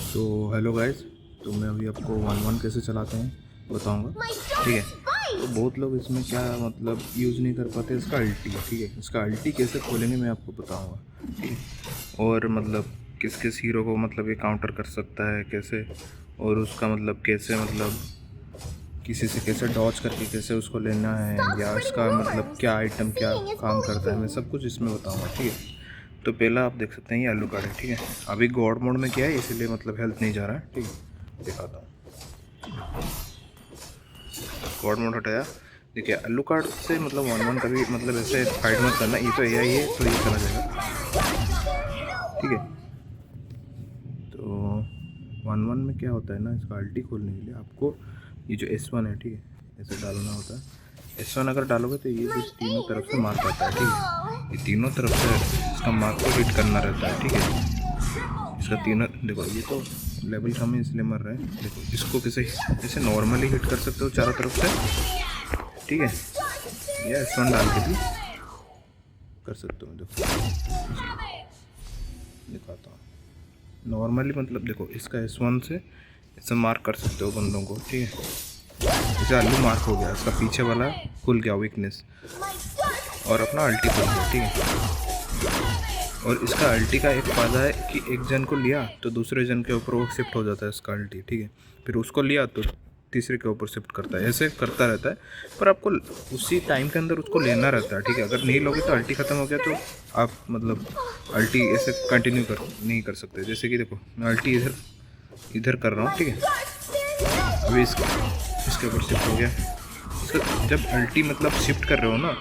तो hello guys. तो मैं अभी आपको 1-1 कैसे चलाते हैं बताऊंगा। ठीक है। तो बहुत लोग इसमें क्या मतलब यूज़ नहीं कर पाते इसका अल्टी। ठीक है, इसका अल्टी कैसे खोलेंगे मैं आपको बताऊंगा। ठीक है। और मतलब किस किस हीरो को मतलब ये काउंटर कर सकता है कैसे, और उसका मतलब कैसे मतलब किसी से कैसे डॉज करके कैसे उसको लेना है, या इसका मतलब क्या आइटम क्या काम करता है, मैं सब कुछ इसमें बताऊँगा। ठीक है। तो पहला आप देख सकते हैं ये आलू कार्ड है। ठीक है। अभी गॉड मोड में क्या है इसलिए मतलब हेल्थ नहीं जा रहा है। ठीक है, दिखाता हूँ। गॉड मोड हटाया। देखिए आलू कार्ड से मतलब 1-1 कभी मतलब ऐसे फाइट मत करना, ये तो एआई है तो ये चला जाएगा। ठीक है। तो 1-1 में क्या होता है ना, इसका अल्टी खोलने के लिए आपको ये जो S1 है, ठीक है, ऐसे डालना होता है। S1 अगर डालोगे तो ये जो तीनों तरफ से मार्क आता है। ठीक है, ये तीनों तरफ से इसका मार्क को हिट करना रहता है। ठीक है, इसका तीनों देखो, ये तो लेवल कम है इसलिए मर रहे हैं। देखो इसको कैसे जैसे नॉर्मली हिट कर सकते हो चारों तरफ से। ठीक है, ये S1 डाल के भी कर सकते हो। देखो दिखाता हूँ नॉर्मली, मतलब देखो इसका S1 से ऐसे मार्क कर सकते हो बंदों को। ठीक है, जैसे आलू मार्क हो गया, इसका पीछे वाला खुल गया वीकनेस, और अपना अल्टी खुल गया। ठीक है, और इसका अल्टी का एक फ़ायदा है कि एक जन को लिया तो दूसरे जन के ऊपर वो शिफ्ट हो जाता है इसका अल्टी। ठीक है, फिर उसको लिया तो तीसरे के ऊपर शिफ्ट करता है, ऐसे करता रहता है। पर आपको उसी टाइम के अंदर उसको लेना रहता है। ठीक है, अगर नहीं लोगे तो अल्टी ख़त्म हो गया तो आप मतलब अल्टी ऐसे कंटिन्यू नहीं कर सकते। जैसे कि देखो मैं अल्टी इधर इधर कर रहा हूँ। ठीक है, अभी इसके ऊपर शिफ्ट हो गया। इसका जब अल्टी मतलब शिफ्ट कर रहे हो ना,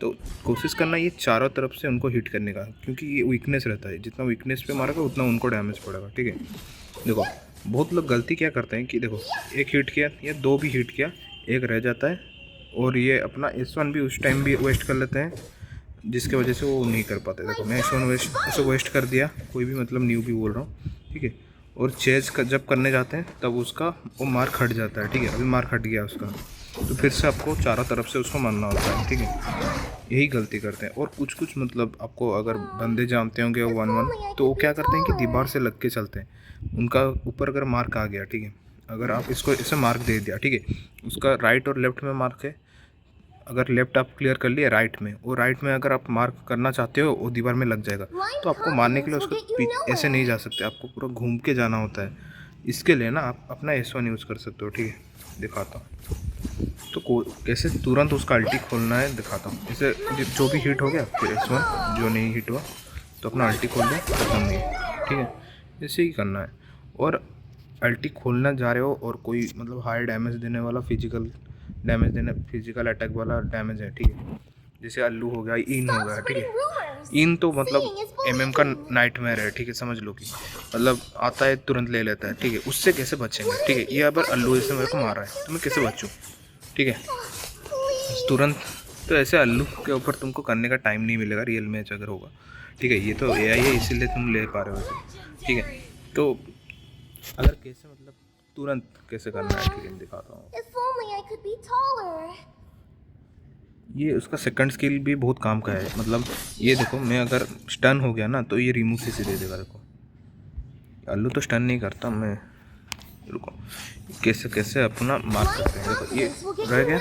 तो कोशिश करना ये चारों तरफ से उनको हिट करने का, क्योंकि ये वीकनेस रहता है, जितना वीकनेस पे मारेगा उतना उनको डैमेज पड़ेगा। ठीक है, देखो बहुत लोग गलती क्या करते हैं कि देखो एक हिट किया या दो भी हिट किया, एक रह जाता है, और ये अपना S1 भी उस टाइम भी वेस्ट कर लेते हैं, जिसके वजह से वो नहीं कर पाते। देखो मैं S1 वेस्ट कर दिया, कोई भी मतलब न्यू भी बोल रहा हूँ। ठीक है, और चेज जब करने जाते हैं तब उसका वो मार्क हट जाता है। ठीक है, अभी मार्क हट गया उसका, तो फिर से आपको चारों तरफ से उसको मारना होता है। ठीक है, यही गलती करते हैं। और कुछ कुछ मतलब आपको अगर बंदे जानते होंगे 1-1, तो वो क्या करते हैं कि दीवार से लग के चलते हैं। उनका ऊपर अगर मार्क आ गया, ठीक है, अगर आप इसको इसे मार्क दे दिया, ठीक है, उसका राइट और लेफ्ट में मार्क है। अगर लेफ्ट आप क्लियर कर लिए राइट में, और राइट में अगर आप मार्क करना चाहते हो वो दीवार में लग जाएगा, तो आपको मारने के लिए उसको ऐसे नहीं जा सकते, आपको पूरा घूम के जाना होता है। इसके लिए ना आप अपना S1 यूज़ कर सकते हो। ठीक है, दिखाता हूँ तो कैसे तुरंत उसका अल्टी खोलना है, दिखाता हूँ। जैसे जो भी हिट हो गया फिर S1, जो नहीं हिट हुआ तो अपना अल्टी खोल दें, खत्म नहीं। ठीक है, ऐसे ही करना है। और अल्टी खोलना जा रहे हो और कोई मतलब हाई डैमेज देने वाला फिजिकल अटैक वाला डैमेज है। ठीक है, जैसे अल्लू हो गया, इन हो गया। ठीक है, इन तो मतलब MM का नाइटमेयर है। ठीक है, समझ लो कि मतलब आता है तुरंत ले लेता है। ठीक है, उससे कैसे बचेंगे। ठीक है, ये अगर अल्लू ऐसे मेरे को मार रहा है तो मैं कैसे बचूँ। ठीक है, तुरंत तो ऐसे अल्लू के ऊपर तुमको करने का टाइम नहीं मिलेगा रियल मैच अगर होगा। ठीक है, ये तो AI है इसीलिए तुम ले पा रहे हो इसे। ठीक है, तो अगर कैसे मतलब तुरंत कैसे करना है, ठीक है दिखाता हूँ। ये उसका सेकंड स्किल भी बहुत काम का है। मतलब ये देखो मैं अगर स्टन हो गया ना तो ये रिमूव से दे देगा। देखो अल्लू तो स्टन नहीं करता, मैं रुको कैसे कैसे अपना मार्क करते हैं। देखो ये रह गया,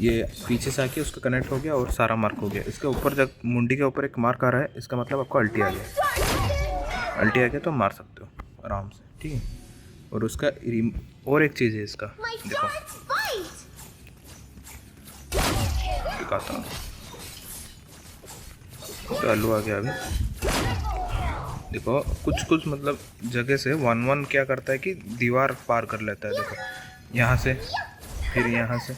ये पीछे से आके उसका कनेक्ट हो गया और सारा मार्क हो गया। इसके ऊपर जब मुंडी के ऊपर एक मार्क आ रहा है, इसका मतलब आपको अल्टी आ गया। अल्टी आ गया तो मार सकते हो आराम से। ठीक है, और उसका और एक चीज़ है इसका, देखो दिखाता हूँ। तो आलू आ गया अभी, देखो कुछ कुछ मतलब जगह से 1-1 क्या करता है कि दीवार पार कर लेता है। देखो यहाँ से, फिर यहाँ से,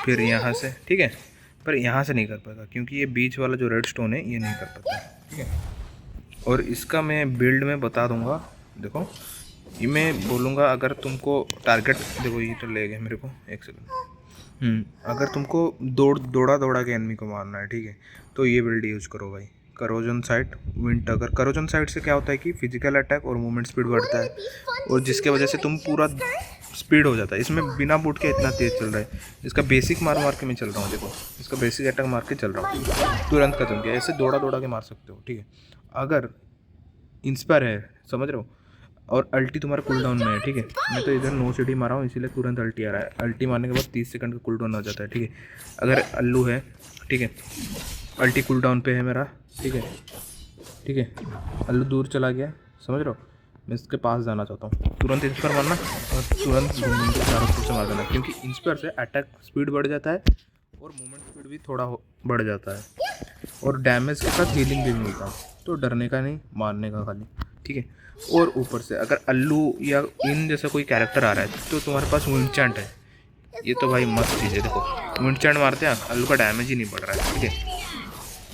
फिर यहाँ से। ठीक है, पर यहाँ से नहीं कर पाएगा क्योंकि ये बीच वाला जो रेड स्टोन है ये नहीं कर पाता। ठीक है, और इसका मैं बिल्ड में बता दूंगा। देखो ये मैं बोलूँगा, अगर तुमको टारगेट, देखो ये तो ले गए मेरे को, एक सेकंड। अगर तुमको दौड़ा के एनिमी को मारना है, ठीक है, तो ये बिल्ड यूज़ करो भाई। करोजन साइट विंट, अगर करोजन साइट से क्या होता है कि फिजिकल अटैक और मूवमेंट स्पीड बढ़ता है, और जिसके वजह से तुम पूरा स्पीड हो जाता है। इसमें बिना बूट के इतना तेज़ चल रहा है। इसका बेसिक मार के मैं चल रहा हूँ। देखो इसका बेसिक अटैक मार के चल रहा हूँ, तुरंत खत्म किया। ऐसे दौड़ा के मार सकते हो। ठीक है, अगर इंस्पायर है, समझ रहे हो, और अल्टी तुम्हारा कूल डाउन में है, ठीक है। मैं तो इधर नो सिटी मारा हूँ इसीलिए तुरंत अल्टी आ रहा है। अल्टी मारने के बाद 30 सेकंड का कूल डाउन हो जाता है, ठीक है। अगर अल्लू है, ठीक है, अल्टी कूल डाउन पे है मेरा, ठीक है, ठीक है। अल्लू दूर चला गया, समझ रहे हो। मैं इसके पास जाना चाहता हूँ, तुरंत इंस्पायर मारना और तुरंत घूम के चारों तरफ से मार देना, क्योंकि इंस्पायर से अटैक स्पीड बढ़ जाता है और मूवमेंट स्पीड भी थोड़ा बढ़ जाता है और डैमेज के साथ हीलिंग भी मिलता है। तो डरने का नहीं, मारने का खाली, ठीक है। और ऊपर से अगर अल्लू या इन जैसा कोई कैरेक्टर आ रहा है तो तुम्हारे पास विंडचैंट है, ये तो भाई मस्त चीज़ है। देखो विंडचैंट मारते हैं, अल्लू का डैमेज ही नहीं बढ़ रहा है, ठीक है।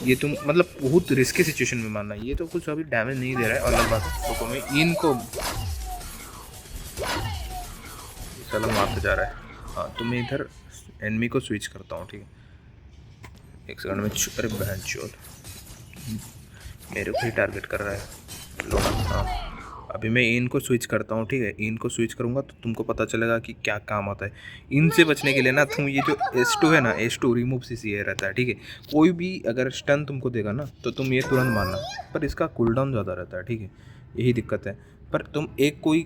ये तुम मतलब बहुत रिस्की सिचुएशन में मारना है, ये तो कुछ अभी डैमेज नहीं दे रहा है। अलग बात है, तो मैं इनको चलो मारते जा रहा है। हाँ तो मैं इधर एनिमी को स्विच करता हूँ, ठीक है। एक सेकंड में अरे बहन चोद मेरे को ही टारगेट कर रहा है लोड़ा। हाँ अभी मैं इनको स्विच करता हूँ, ठीक है। इनको स्विच करूँगा तो तुमको पता चलेगा कि क्या काम आता है। इनसे बचने के लिए ना तुम ये जो S2 है ना, S2 रिमूव CC रहता है, ठीक है। कोई भी अगर स्टन तुमको देगा ना तो तुम ये तुरंत मारना, पर इसका कूलडाउन ज़्यादा रहता है, ठीक है। यही दिक्कत है। पर तुम एक कोई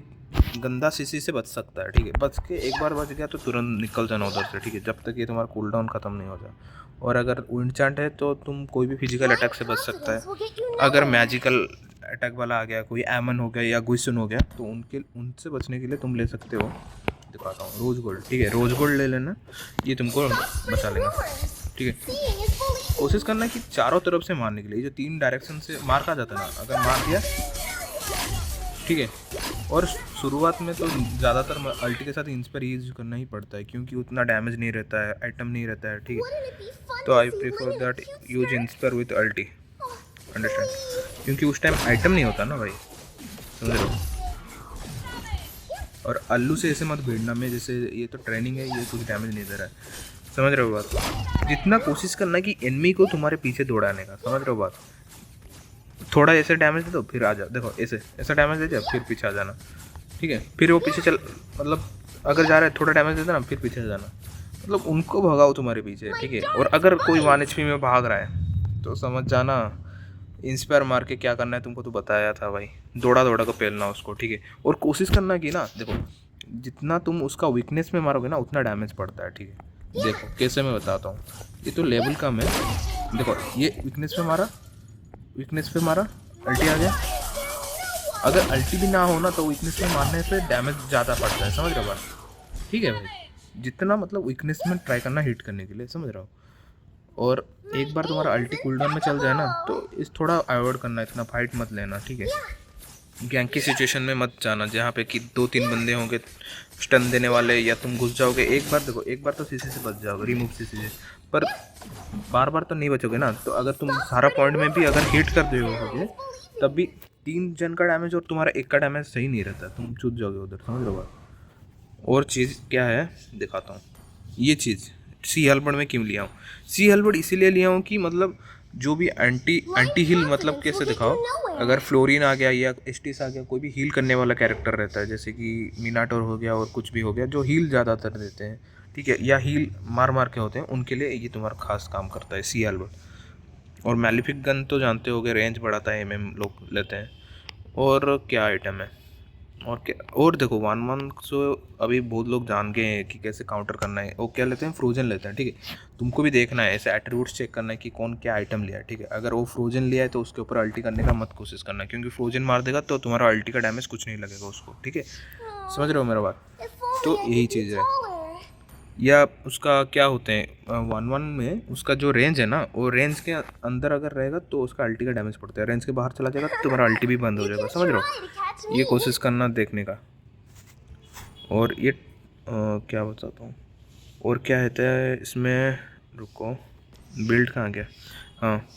गंदा CC से बच सकता है, ठीक है। बच के एक बार बच गया तो तुरंत निकल जाना उधर से, ठीक है, जब तक ये तुम्हारा कूलडाउन ख़त्म नहीं हो जाए। और अगर विंडचैंट है तो तुम कोई भी फिजिकल अटैक से बच सकता है। अगर मैजिकल अटैक वाला आ गया, कोई एमन हो गया या गुइसन हो गया, तो उनसे बचने के लिए तुम ले सकते हो। दिखाता हूँ रोज गोल्ड, ठीक है। रोज गोल्ड ले लेना, ये तुमको बचा लेगा, ठीक है। कोशिश करना है कि चारों तरफ से मारने के लिए, जो 3 डायरेक्शन से मार का जाता है ना, अगर मार दिया, ठीक है। और शुरुआत में तो ज़्यादातर अल्टी के साथ इंस्पायर यूज करना ही पड़ता है, क्योंकि उतना डैमेज नहीं रहता है, आइटम नहीं रहता है, ठीक है। तो I prefer that use inspire with अल्टी, understand, क्योंकि उस टाइम आइटम नहीं होता ना भाई, समझ रहे हो। और अल्लू से ऐसे मत भिड़ना में, जैसे ये तो ट्रेनिंग है, ये कुछ डैमेज नहीं दे रहा है, समझ रहे हो बात। जितना कोशिश करना कि एनिमी को तुम्हारे पीछे दौड़ाने का, समझ रहे हो बात। थोड़ा ऐसे डैमेज दे दो फिर आ जाओ, देखो ऐसे ऐसा डैमेज दे जाओ फिर पीछे आ जाना, ठीक है। फिर वो पीछे चल, मतलब अगर जा रहा है थोड़ा डैमेज दे देना फिर पीछे आ जाना, मतलब उनको भगाओ तुम्हारे पीछे, ठीक है। और अगर कोई 1 HP में भाग रहा है तो समझ जाना इंस्पायर मार के क्या करना है तुमको, तो बताया था भाई, दौड़ा दौड़ा को पेलना उसको, ठीक है। और कोशिश करना कि ना, देखो जितना तुम उसका वीकनेस में मारोगे ना उतना डैमेज पड़ता है, ठीक है। देखो कैसे मैं बताता हूँ, ये तो लेवल कम है, देखो ये वीकनेस पे मारा, वीकनेस पे मारा, अल्टी आ गया। अगर अल्टी भी ना हो ना तो वीकनेस पे मारने से डैमेज ज़्यादा पड़ता है, समझ रहे हो बात, ठीक है भाई। जितना मतलब वीकनेस में ट्राई करना हिट करने के लिए, समझ रहे हो। और एक बार तुम्हारा अल्टी कूलडाउन में चल जाए ना तो इस थोड़ा अवॉइड करना, इतना फाइट मत लेना, ठीक है। गैंग की सिचुएशन में मत जाना जहाँ पे कि 2-3 बंदे होंगे स्टन देने वाले, या तुम घुस जाओगे। एक बार देखो, एक बार तो CC से बच जाओगे, रिमूव CC से, पर बार बार तो नहीं बचोगे ना। तो अगर तुम सारा पॉइंट में भी अगर हिट कर दोगे तब भी 3 जन का डैमेज और तुम्हारा एक का डैमेज सही नहीं रहता, तुम छूट जाओगे उधर, समझ लो बात। और चीज़ क्या है दिखाता हूँ, ये चीज़ सी हलबर्ड में क्यों लिया हूँ। सी हलबर्ड इसीलिए लिया हूँ कि मतलब जो भी एंटी हील, मतलब कैसे दिखाओ, अगर फ्लोरिन आ गया या एस्टिस आ गया, कोई भी हील करने वाला कैरेक्टर रहता है, जैसे कि मिनाटोर हो गया और कुछ भी हो गया जो हील ज़्यादातर देते हैं, ठीक है, या हील मार मार के होते हैं, उनके लिए ये तुम्हारा खास काम करता है सी हलबर्ड। और मैलिफिक गन तो जानते होगे, रेंज बढ़ाता है, MM लोग लेते हैं। और क्या आइटम है, और क्या, और देखो 1-1 सो अभी बहुत लोग जान गए हैं कि कैसे काउंटर करना है। वो क्या लेते हैं, फ्रोजन लेते हैं, ठीक है। तुमको भी देखना है, ऐसे एट्रीब्यूट्स चेक करना है कि कौन क्या आइटम लिया है, ठीक है। अगर वो फ्रोजन लिया है तो उसके ऊपर अल्टी करने का मत कोशिश करना, क्योंकि फ्रोजन मार देगा तो तुम्हारा अल्टी का डैमेज कुछ नहीं लगेगा उसको, ठीक है। समझ रहे हो मेरा बात। तो यही चीज़ है। या उसका क्या होते हैं 1-1 में उसका जो रेंज है ना, वो रेंज के अंदर अगर रहेगा तो उसका अल्टी का डैमेज पड़ता है, रेंज के बाहर चला जाएगा तो तुम्हारा अल्टी भी बंद हो जाएगा, समझ रहे हो। ये कोशिश करना देखने का। और ये क्या बताता हूँ, और क्या कहते हैं इसमें, रुको बिल्ड कहाँ गया, हाँ।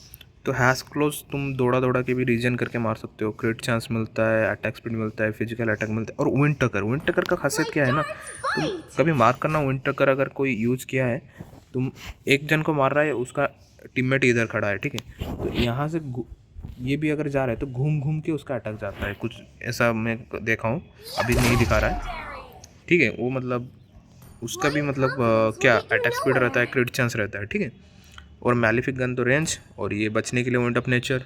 तो हैश क्लोज तुम दौड़ा दौड़ा के भी रीजन करके मार सकते हो, क्रिट चांस मिलता है, अटैक स्पीड मिलता है, फिजिकल अटैक मिलता है। और विंड टकर का खासियत क्या है ना, तुम कभी मार करना, विंड टकर अगर कोई यूज़ किया है, तुम एक जन को मार रहा है, उसका टीममेट इधर खड़ा है, ठीक है, तो यहाँ से ये भी अगर जा रहा है तो घूम घूम के उसका अटैक जाता है, कुछ ऐसा मैं देखा हूँ, अभी नहीं दिखा रहा है, ठीक है। वो मतलब उसका भी मतलब क्या अटैक स्पीड रहता है, क्रिट चांस रहता है, ठीक है। और मैलिफिक गन तो रेंज, और ये बचने के लिए विंड ऑफ नेचर।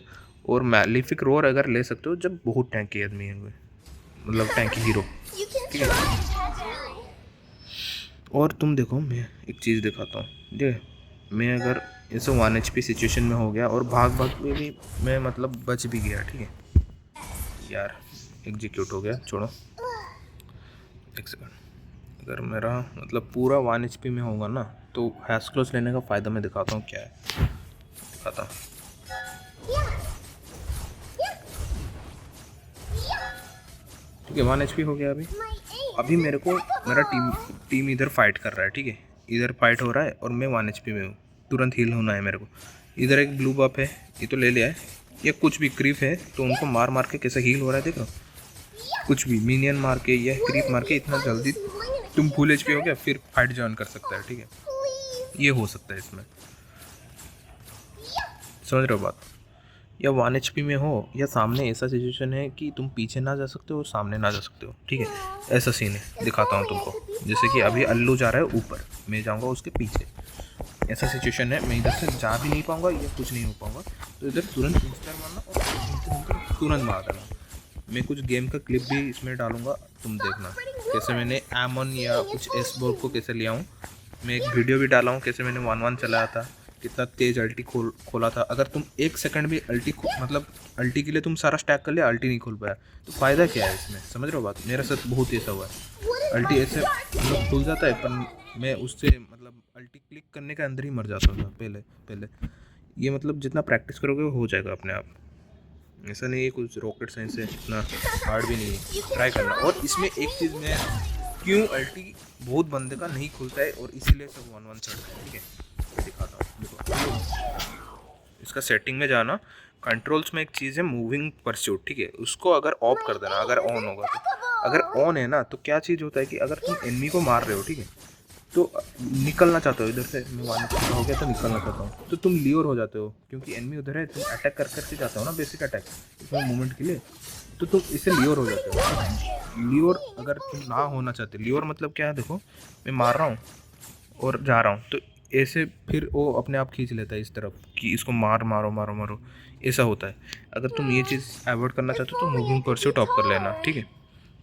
और मैलिफिक रोर अगर ले सकते हो जब बहुत टैंकी आदमी है, मतलब टैंकी हीरो, ठीक है। और तुम देखो, मैं एक चीज़ दिखाता हूँ, ठीक है। मैं अगर ऐसे 1 HP सिचुएशन में हो गया और भाग भाग के भी मैं मतलब बच भी गया, ठीक है यार, एग्जीक्यूट हो गया, छोड़ो एक सेकंड। अगर मेरा मतलब पूरा 1 HP में होगा ना, तो हैश क्लोज लेने का फ़ायदा मैं दिखाता हूँ क्या है, दिखाता हूँ। ठीक है, 1 HP हो गया अभी। अभी मेरे को मेरा टीम इधर फाइट कर रहा है, ठीक है, इधर फाइट हो रहा है और मैं 1 HP में हूँ, तुरंत हील होना है मेरे को। इधर एक ब्लू बफ है, ये तो ले लिया है। ये कुछ भी क्रीप है तो उनको मार मार के कैसे हील हो रहा है, देख लो। कुछ भी मिनियन मार के या क्रीप मार के इतना जल्दी तुम फुल HP हो गया, फिर फाइट ज्वाइन कर सकता है, ठीक है। ये हो सकता है इसमें, समझ रहे हो बात। या 1 HP में हो या सामने ऐसा सिचुएशन है कि तुम पीछे ना जा सकते हो और सामने ना जा सकते हो, ठीक है। ऐसा सीन है, दिखाता हूँ तुमको। जैसे कि अभी अल्लू जा रहा है ऊपर, मैं जाऊँगा उसके पीछे, ऐसा सिचुएशन है। मैं इधर से जा भी नहीं पाऊँगा या कुछ नहीं हो पाऊँगा, तो इधर तुरंत इंस्टर मारना और तुरंत मार देना। मैं कुछ गेम का क्लिप भी इसमें डालूँगा, तुम देखना कैसे मैंने एमन या कुछ एस बोर्ड को कैसे लिया हूँ। मैं एक वीडियो भी डाला हूँ कैसे मैंने 1-1 चलाया था, कितना तेज़ अल्टी खोला था। अगर तुम 1 सेकंड भी मतलब अल्टी के लिए तुम सारा स्टैक कर लिया, अल्टी नहीं खोल पाया, तो फ़ायदा क्या है इसमें, समझ रहे हो बात। मेरे साथ बहुत ऐसा हुआ है, अल्टी ऐसे मतलब खुल जाता है, पर मैं उससे मतलब अल्टी क्लिक करने के अंदर ही मर जाता था पहले। ये मतलब जितना प्रैक्टिस करोगे वो हो जाएगा अपने आप, ऐसा नहीं है कुछ रॉकेट साइंस है, इतना हार्ड भी नहीं है, ट्राई करना। और इसमें एक चीज़ में क्यों अल्टी बहुत बंदे का नहीं खुलता है और इसीलिए सब 1-1 चढ़ता है, ठीक है। दिखाता हूँ, देखो इसका सेटिंग में जाना, कंट्रोल्स में एक चीज़ है मूविंग परस्यूट, ठीक है। उसको अगर ऑफ कर देना, अगर ऑन होगा तो, अगर ऑन है ना तो क्या चीज़ होता है कि अगर तुम एनिमी को मार रहे हो, ठीक है, तो निकलना चाहते हो इधर से, मैं वन हो गया तो निकलना चाहता हूँ, तो तुम लियोर हो जाते हो क्योंकि एनिमी उधर है, तुम अटैक कर करके जाते हो ना, बेसिक अटैक इसमें मूवमेंट के लिए, तो तुम इससे लियोर हो जाते हो। लियोर अगर तुम ना होना चाहते, लियोर मतलब क्या है, देखो मैं मार रहा हूँ और जा रहा हूँ, तो ऐसे फिर वो अपने आप खींच लेता है इस तरफ कि इसको मारो, ऐसा होता है। अगर तुम ये चीज़ अवॉइड करना चाहते हो तो मूविंग परस्यूट ऑफ कर लेना, ठीक है।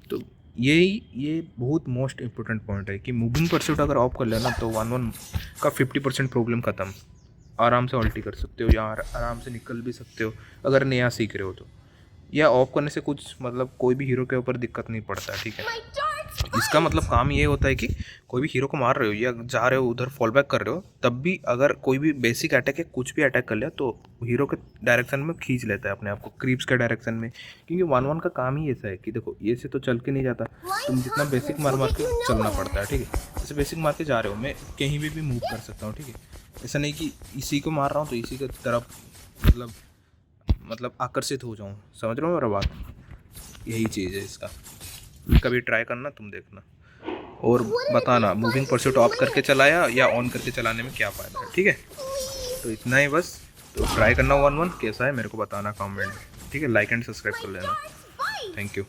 तो ये बहुत मोस्ट इम्पोर्टेंट पॉइंट है कि मूविंग परस्यूट अगर ऑफ कर लेना तो 1-1 का 50% प्रॉब्लम ख़त्म। आराम से अल्टी कर सकते हो या आराम से निकल भी सकते हो अगर नया सीख रहे हो तो। या ऑफ करने से कुछ मतलब कोई भी हीरो के ऊपर दिक्कत नहीं पड़ता, ठीक है। इसका मतलब काम ये होता है कि कोई भी हीरो को मार रहे हो या जा रहे हो उधर फॉल बैक कर रहे हो, तब भी अगर कोई भी बेसिक अटैक है, कुछ भी अटैक कर लिया तो हीरो के डायरेक्शन में खींच लेता है अपने आप को, क्रीप्स के डायरेक्शन में। क्योंकि 1-1 का काम ही ऐसा है कि देखो ये से तो चल के नहीं जाता, तुम जितना बेसिक मार के चलना पड़ता है, ठीक है। जैसे बेसिक मार के जा रहे हो, मैं कहीं भी मूव कर सकता हूँ, ठीक है। ऐसा नहीं कि इसी को मार रहा हूँ तो इसी की तरफ मतलब आकर्षित हो जाऊँ, समझ रहे हो मेरा बात। यही चीज़ है इसका, कभी ट्राई करना, तुम देखना और बताना मूविंग परस्यूट ऑफ करके चलाया या ऑन करके चलाने में क्या फ़ायदा है, ठीक है। तो इतना ही बस, तो ट्राई करना 1-1 कैसा है मेरे को बताना कमेंट में, ठीक है। लाइक एंड सब्सक्राइब कर लेना, थैंक यू।